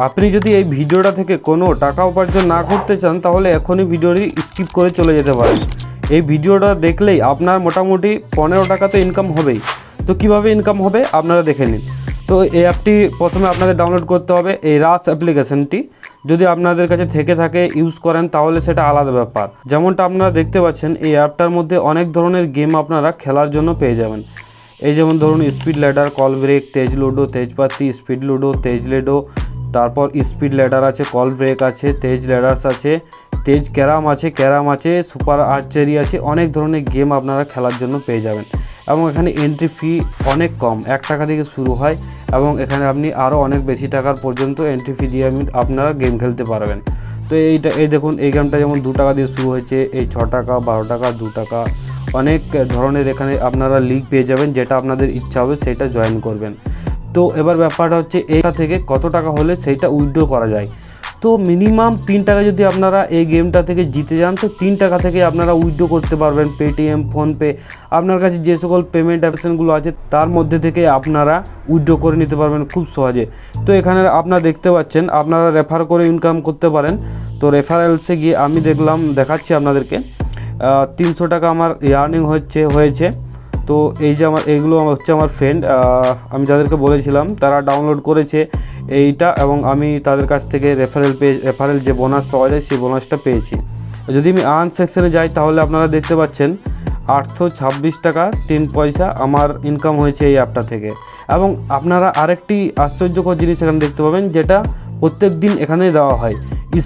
আপনি যদি এই ভিডিওটা থেকে কোনো টাকা উপার্জন না করতে চান তাহলে এখনই ভিডিওটি স্কিপ করে চলে যেতে পারেন। এই ভিডিওটা দেখলেই আপনার মোটামুটি 15 টাকা তো ইনকাম হবেই। তো কিভাবে ইনকাম হবে আপনারা দেখে নিন। তো এই অ্যাপটি প্রথমে আপনাদের ডাউনলোড করতে হবে, এই রাস অ্যাপ্লিকেশনটি। যদি আপনাদের কাছে থেকে থাকে ইউজ করেন তাহলে সেটা আলাদা ব্যাপার। যেমনটা আপনারা দেখতে পাচ্ছেন এই অ্যাপটার মধ্যে অনেক ধরনের গেম আপনারা খেলার জন্য পেয়ে যাবেন। এই যেমন ধরুন স্পিড ল্যাডার, কল ব্রেক, তেজ লুডো, তেজপাতি, স্পিড লুডো, তেজ লেডো, তারপর স্পিড ল্যাডার আছে, কল ব্রেক আছে, তেজ ল্যাডার্স আছে, তেজ ক্যারাম আছে, সুপার আর্চারি আছে। অনেক ধরনের গেম আপনারা খেলার জন্য পেয়ে যাবেন এবং এখানে এন্ট্রি ফি অনেক কম, 1 টাকা থেকে শুরু হয় এবং এখানে আপনি আরও অনেক বেশি টাকার পর্যন্ত এন্ট্রি ফি দিয়ে আপনারা গেম খেলতে পারবেন। তো এই দেখুন এই গেমটা যেমন 2 টাকা দিয়ে শুরু হয়েছে, এই 6 টাকা, 12 টাকা, 2 টাকা, অনেক ধরনের এখানে আপনারা লিগ পেয়ে যাবেন। যেটা আপনাদের ইচ্ছা হবে সেটা জয়েন করবেন। তো এবার ব্যাপারটা হচ্ছে এটা থেকে কত টাকা হলে সেইটা উইথড্র করা যায়। তো মিনিমাম 3 টাকা যদি আপনারা এই গেমটা থেকে জিতে যান তো 3 টাকা থেকে আপনারা উইথড্র করতে পারবেন। পেটিএম, ফোনপে, আপনার কাছে যে সকল পেমেন্ট অপশানগুলো আছে তার মধ্যে থেকে আপনারা উইথড্র করে নিতে পারবেন খুব সহজে। তো এখানে আপনারা দেখতে পাচ্ছেন আপনারা রেফার করে ইনকাম করতে পারেন। তো রেফারেলসে গিয়ে আমি দেখাচ্ছি আপনাদেরকে 300 টাকা আমার আর্নিং হয়েছে। তো এই যে এইগুলো হচ্ছে আমার ফ্রেন্ড, আমি যাদেরকে বলেছিলাম তারা ডাউনলোড করেছে এইটা এবং আমি তাদের কাছ থেকে রেফারেল যে বোনাস পাওয়া যায় সেই বোনাসটা পেয়েছি। যদি আমি আর্ন সেকশনে যাই তাহলে আপনারা দেখতে পাচ্ছেন 826 টাকা 3 পয়সা আমার ইনকাম হয়েছে এই অ্যাপটা থেকে। এবং আপনারা আরেকটি আশ্চর্যকর জিনিস এখানে দেখতে পাবেন, যেটা প্রত্যেক দিন এখানে দেওয়া হয়,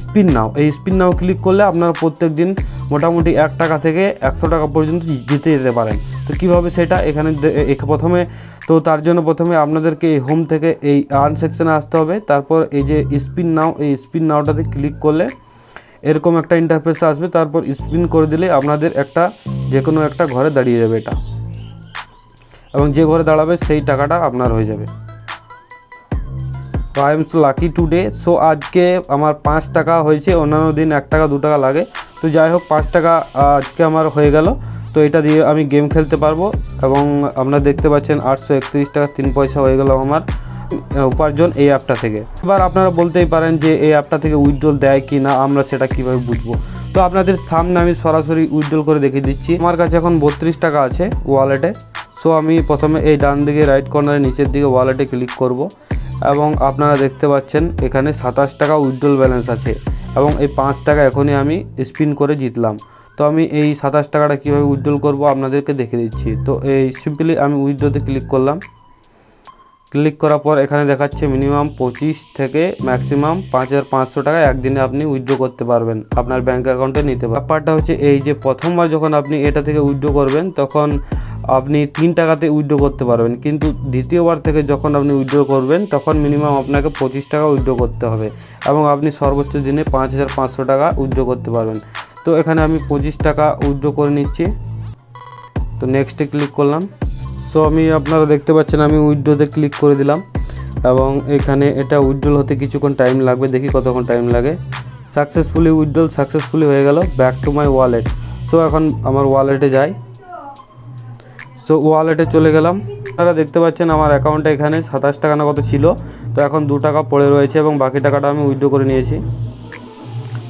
স্পিন নাও। এই স্পিন নাও ক্লিক করলে আপনারা প্রত্যেক দিন মোটামুটি 1 টাকা থেকে 100 টাকা পর্যন্ত জিতে যেতে পারেন। তো কীভাবে সেটা এখানে প্রথমে, তো তার জন্য প্রথমে আপনাদেরকে এই হোম থেকে এই আর্ন সেকশনে আসতে হবে। তারপর এই যে স্পিন নাও, এই স্পিন নাওটাতে ক্লিক করলে এরকম একটা ইন্টারফেস আসবে। তারপর স্পিন করে দিলে আপনাদের যে কোনো একটা ঘরে দাঁড়িয়ে যাবে এটা, এবং যে ঘরে দাঁড়াবে সেই টাকাটা আপনার হয়ে যাবে। তো I am so lucky today. So আজকে আমার 5 টাকা হয়েছে, অন্যান্য দিন 1 টাকা 2 টাকা লাগে। তো যাই হোক 5 টাকা আজকে আমার হয়ে গেল। তো এটা দিয়ে আমি গেম খেলতে পারবো এবং আপনারা দেখতে পাচ্ছেন 831 টাকা 3 পয়সা হয়ে গেল আমার উপার্জন এই অ্যাপটা থেকে। এবার আপনারা বলতেই পারেন যে এই অ্যাপটা থেকে উইথড্রল দেয় কি না, আমরা সেটা কীভাবে বুঝবো। তো আপনাদের সামনে আমি সরাসরি উইথড্রল করে দেখিয়ে দিচ্ছি। আমার কাছে এখন 32 টাকা আছে ওয়ালেটে। সো আমি প্রথমে এই ডান দিকে রাইট কর্নারে নিচের দিকে ওয়ালেটে ক্লিক করব এবং আপনারা দেখতে পাচ্ছেন এখানে 27 টাকা উইথড্রল ব্যালেন্স আছে এবং এই 5 টাকা এখনই আমি স্পিন করে জিতলাম। তো আমি এই 27 টাকাটা কীভাবে উইথড্রল করব আপনাদেরকে দেখে দিচ্ছি। তো এই সিম্পলি আমি উইথড্রতে ক্লিক করলাম। ক্লিক করার পর এখানে দেখাচ্ছে মিনিমাম 25 থেকে ম্যাক্সিমাম 5500 টাকা একদিনে আপনি উইথড্র করতে পারবেন, আপনার ব্যাঙ্ক অ্যাকাউন্টে নিতে পারবেন। ব্যাপারটা হচ্ছে এই যে প্রথমবার যখন আপনি এটা থেকে উইথড্র করবেন তখন আপনি 3 টাকাতে উইথড্র করতে পারবেন, কিন্তু দ্বিতীয়বার থেকে যখন আপনি উইথড্র করবেন তখন মিনিমাম আপনাকে 25 টাকা উইথড্র করতে হবে এবং আপনি সর্বোচ্চ দিনে 5500 টাকা উইথড্র করতে পারবেন। তো এখানে আমি 25 টাকা উইথড্র করে নিচ্ছি। তো নেক্সটে ক্লিক করলাম। সো আপনারা দেখতে পাচ্ছেন আমি উইথড্রতে ক্লিক করে দিলাম এবং এখানে এটা উইথড্রল হতে কিছুক্ষণ টাইম লাগবে, দেখি কতক্ষণ টাইম লাগে। সাকসেসফুলি হয়ে গেল। Back to my wallet. So এখন আমার ওয়ালেটে যাই। সো ওয়ালেটে চলে গেলাম। আপনারা দেখতে পাচ্ছেন আমার অ্যাকাউন্টে এখানে 27 টাকা না কত ছিল, তো এখন 2 টাকা পড়ে রয়েছে এবং বাকি টাকাটা আমি উইথড্র করে নিয়েছি।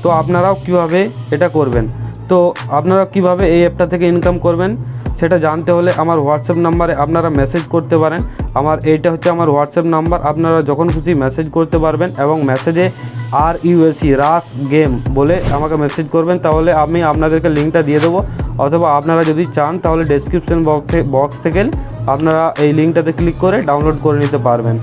তো আপনারাও কিভাবে এটা করবেন, তো আপনারা কিভাবে এই অ্যাপটা থেকে ইনকাম করবেন সেটা জানতে হলে আমার হোয়াটসঅ্যাপ নাম্বারে আপনারা মেসেজ করতে পারেন। এইটা হচ্ছে আমার হোয়াটসঅ্যাপ নাম্বার, আপনারা যখন খুশি মেসেজ করতে পারবেন এবং মেসেজে RUSE রাস গেম বলে আমাকে মেসেজ করবেন, তাহলে আমি আপনাদেরকে লিঙ্কটা দিয়ে দেবো। অথবা আপনারা যদি চান তাহলে ডেসক্রিপশন বক্স থেকে আপনারা এই লিঙ্কটাতে ক্লিক করে ডাউনলোড করে নিতে পারবেন।